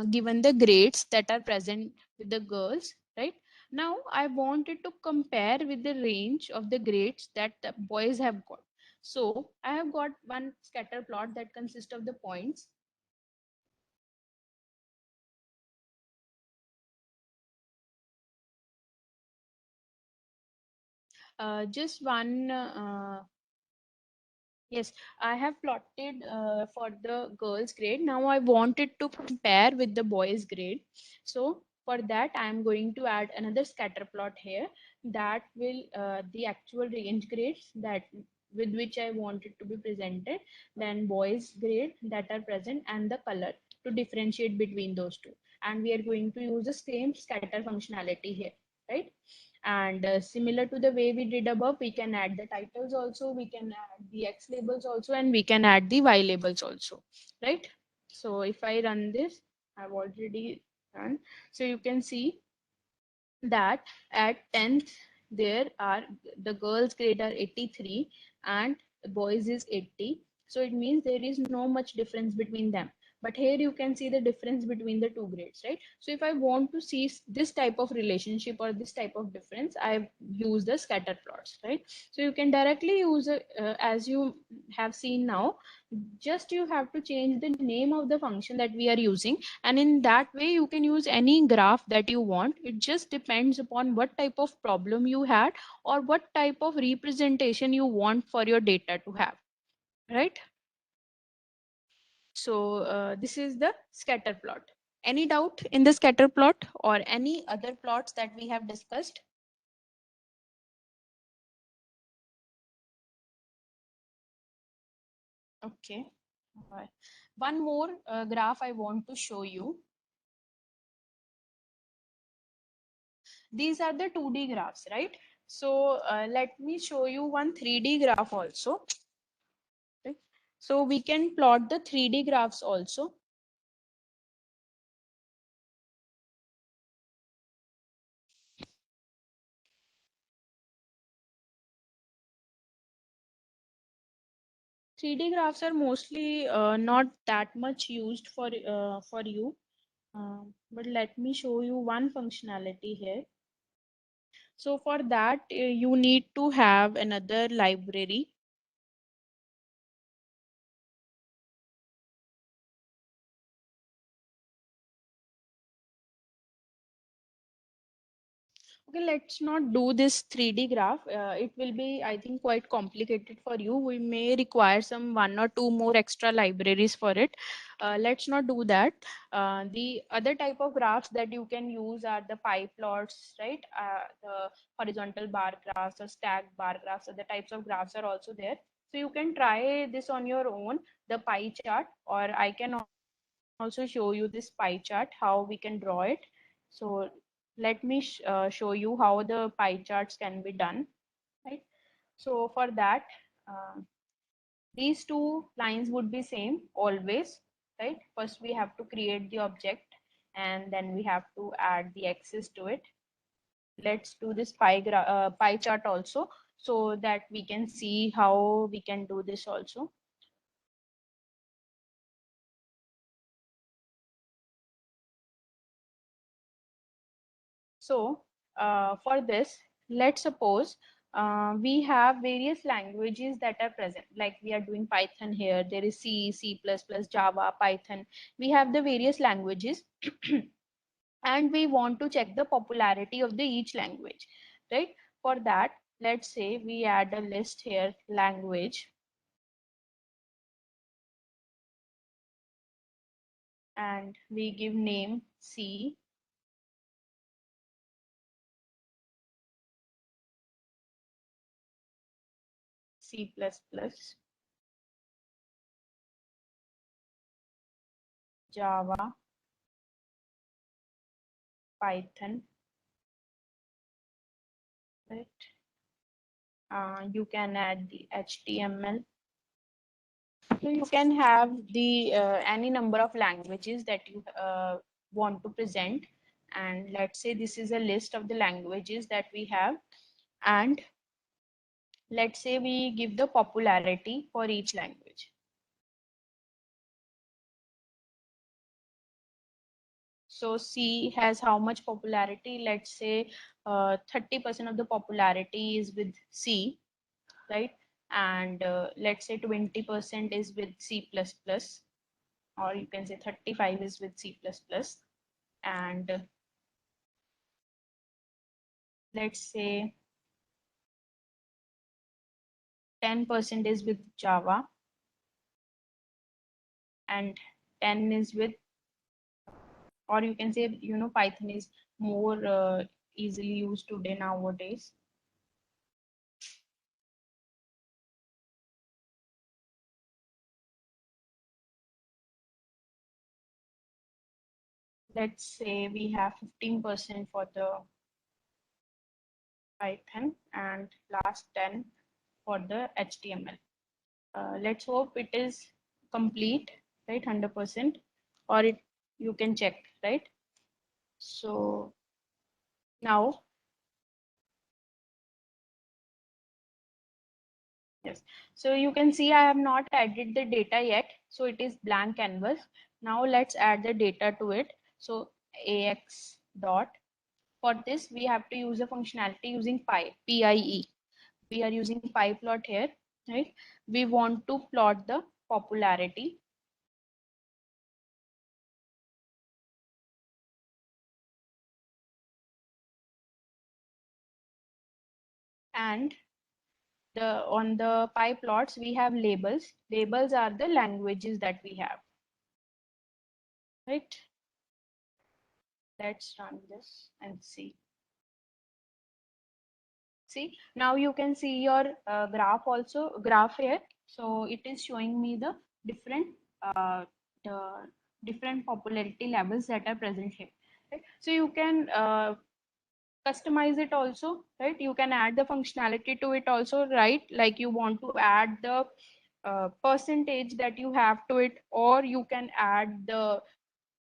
given the grades that are present with the girls, right? Now I wanted to compare with the range of the grades that the boys have got. So I have got one scatter plot that consists of the points. Just one Yes, I have plotted for the girls' grade. Now I wanted to compare with the boys' grade. So for that, I am going to add another scatter plot here that will the actual range grades that with which I wanted to be presented, then boys' grade that are present, and the color to differentiate between those two. And we are going to use the same scatter functionality here, right? And similar to the way we did above, we can add the titles also, we can add the X labels also, and we can add the Y labels also, right? So if I run this, I've already run. So you can see that at 10th, there are the girls grade are 83 and the boys is 80. So it means there is no much difference between them. But here you can see the difference between the two grades, right? So if I want to see this type of relationship or this type of difference, I use the scatter plots, right? So you can directly use as you have seen now, just you have to change the name of the function that we are using, and in that way you can use any graph that you want. It just depends upon what type of problem you had or what type of representation you want for your data to have, right? So this is the scatter plot. Any doubt in the scatter plot or any other plots that we have discussed? Okay. One more graph I want to show you. These are the 2D graphs, right? So let me show you one 3D graph also. Right? So we can plot the 3D graphs also. 3D graphs are mostly not that much used for you. But let me show you one functionality here. So for that, you need to have another library. Okay, let's not do this 3D graph. It will be, I think, quite complicated for you. We may require some one or two more extra libraries for it. Let's not do that. The other type of graphs that you can use are the pie plots, right? The horizontal bar graphs or stacked bar graphs. Other types of graphs are also there. So you can try this on your own, the pie chart, or I can also show you this pie chart, how we can draw it. So let me show you how the pie charts can be done, right? So for that, uh, these two lines would be same always, right? First we have to create the object and then we have to add the axis to it. Let's do this pie chart also so that we can see how we can do this also. So for this, let's suppose we have various languages that are present, like we are doing Python here, there is C, C++, Java, Python. We have the various languages and we want to check the popularity of the each language, right? For that, let's say we add a list here, language, and we give name C, C++, Java, Python, right? You can add the HTML. So you can have the any number of languages that you want to present. And let's say this is a list of the languages that we have. And let's say we give the popularity for each language. So C has how much popularity? Let's say 30% of the popularity is with C, right? And let's say 20% is with C++, or you can say 35 is with C++. And let's say 10% is with Java and 10 is with, or you can say, Python is more easily used today nowadays. Let's say we have 15% for the Python and last 10 for the HTML. Let's hope it is complete, right? 100%, or you can check, right? So now, yes, so you can see I have not added the data yet, so it is blank canvas. Now let's add the data to it. So ax dot, for this we have to use a functionality using pie, PIE. We are using pie plot here, right? We want to plot the popularity, and on the pie plots we have labels. Labels are the languages that we have, right? Let's run this and see. See, now you can see your graph here. So it is showing me the different popularity levels that are present here, right? So you can customize it also, right? You can add the functionality to it also, right? Like you want to add the percentage that you have to it, or you can add the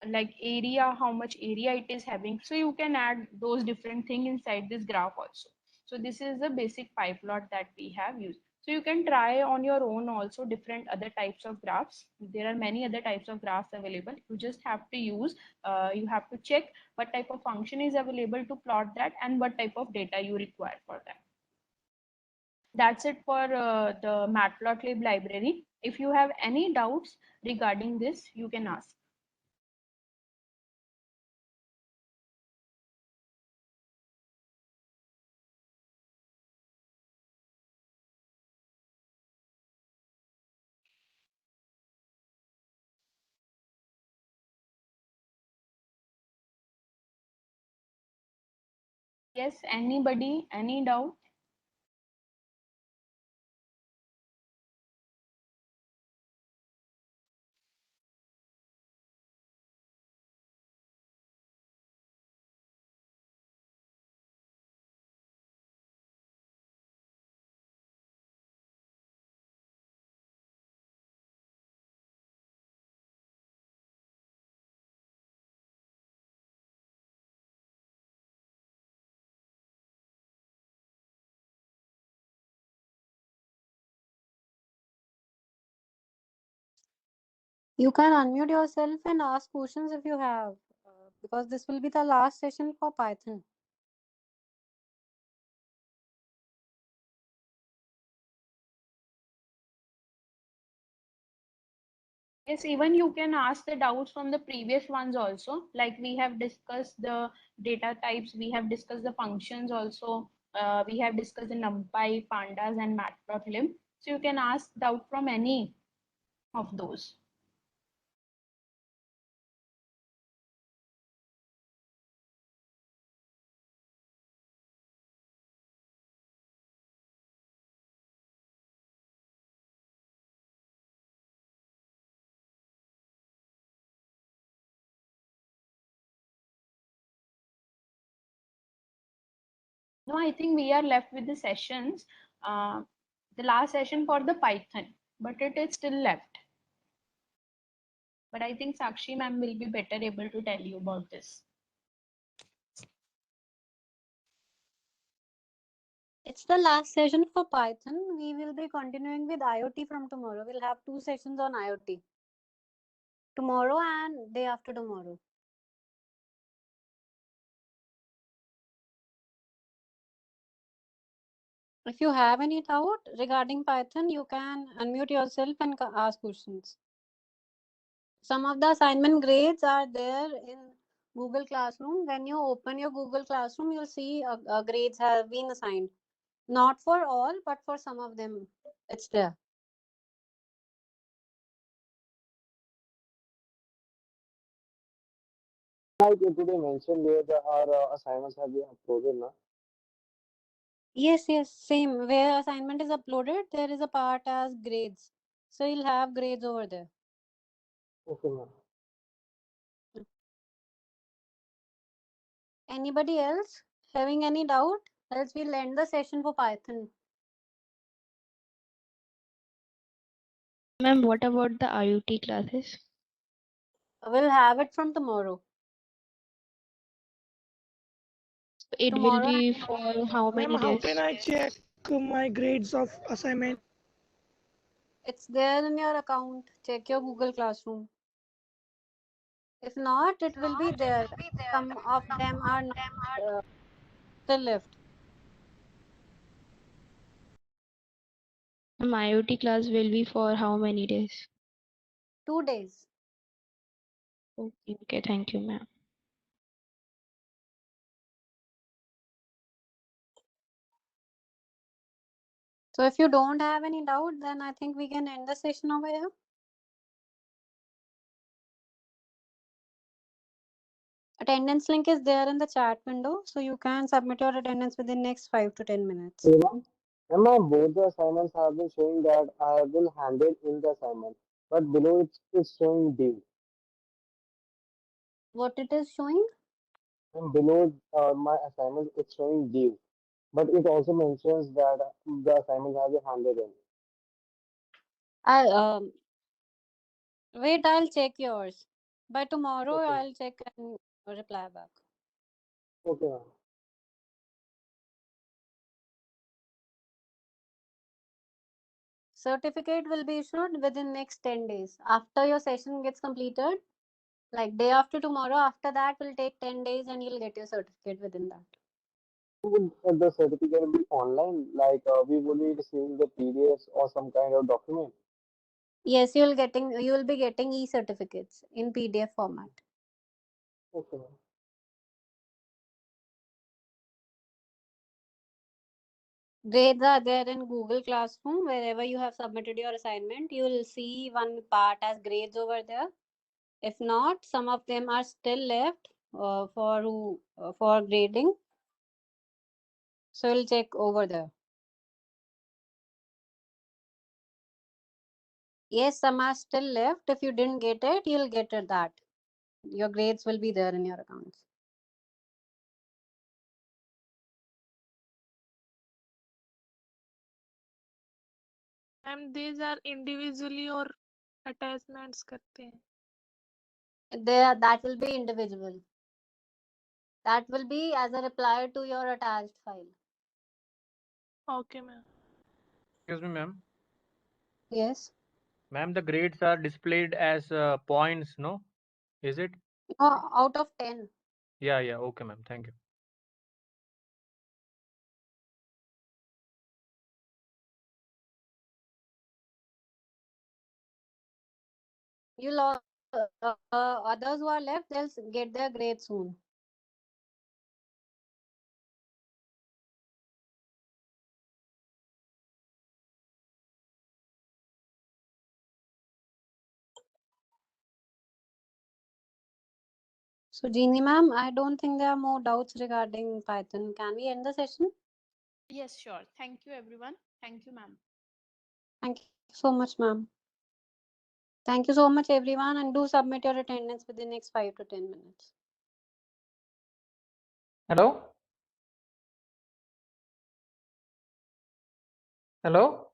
like area, how much area it is having. So you can add those different things inside this graph also. So this is the basic pie plot that we have used. So you can try on your own also different other types of graphs. There are many other types of graphs available. You just have to you have to check what type of function is available to plot that and what type of data you require for that. That's it for the Matplotlib library. If you have any doubts regarding this, you can ask. Yes, anybody, any doubt? You can unmute yourself and ask questions if you have, because this will be the last session for Python. Yes, even you can ask the doubts from the previous ones also. Like we have discussed the data types, we have discussed the functions also, we have discussed the NumPy, Pandas, and Matplotlib. So you can ask doubt from any of those. No, I think we are left with the sessions. Uh, the last session for the Python, but it is still left. But I think Sakshi ma'am will be better able to tell you about this. It's the last session for Python. We will be continuing with IoT from tomorrow. We'll have 2 sessions on IoT. Tomorrow and day after tomorrow. If you have any doubt regarding Python, you can unmute yourself and ask questions. Some of the assignment grades are there in Google Classroom. When you open your Google Classroom, you'll see grades have been assigned. Not for all, but for some of them, it's there. Like you today mentioned where our assignments have been uploaded now. Yes, same. Where assignment is uploaded, there is a part as grades. So you'll have grades over there. Okay, ma'am. Anybody else having any doubt? Else we'll end the session for Python. Ma'am, what about the IoT classes? We'll have it from tomorrow. It will Tomorrow, be for how many Ma'am, how days? can I check my grades of assignment? it's there in your account. Check your Google Classroom. If not, it will be there. Some of them are not still left. My IoT class will be for how many days? 2 days. Okay, thank you, ma'am. So if you don't have any doubt, then I think we can end the session over here. Attendance link is there in the chat window, so you can submit your attendance within next 5 to 10 minutes. Ma'am, both the assignments have been showing that I will handle in the assignment, but below it's showing due. What it is showing? And below my assignment, it's showing due. But it also mentions that the assignment has been handled in. I wait. I'll check yours. By tomorrow, Okay. I'll check and reply back. Okay, ma'am. Certificate will be issued within next 10 days. After your session gets completed, like day after tomorrow, after that will take 10 days and you'll get your certificate within that. Would the certificate be online? Like we will be receiving the PDFs or some kind of document? Yes, you will be getting e-certificates in PDF format. Okay, ma'am. Grades are there in Google Classroom. Wherever you have submitted your assignment, you will see one part as grades over there. If not, some of them are still left for grading. So we'll check over there. Yes, some are still left. If you didn't get it, you'll get it that. Your grades will be there in your accounts. And these are individually or attachments करते हैं. That will be individual. That will be as a reply to your attached file. Okay, ma'am. Excuse me, ma'am. Yes. Ma'am, the grades are displayed as points, no? Is it? Out of 10. Yeah, okay, ma'am. Thank you. Others who are left, they'll get their grades soon. So, Jeannie ma'am, I don't think there are more doubts regarding Python. Can we end the session? Yes, sure. Thank you, everyone. Thank you, ma'am. Thank you so much, ma'am. Thank you so much, everyone, and do submit your attendance within the next 5 to 10 minutes. Hello? Hello?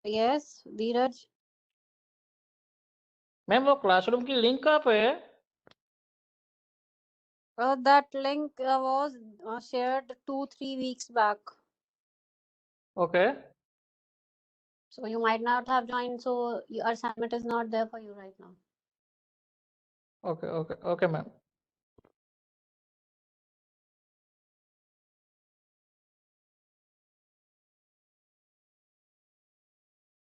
Yes, Dheeraj. Ma'am वो classroom की link कहाँ पे है? That link was shared 2-3 weeks back. Okay. So you might not have joined, so your assignment is not there for you right now. Okay, ma'am.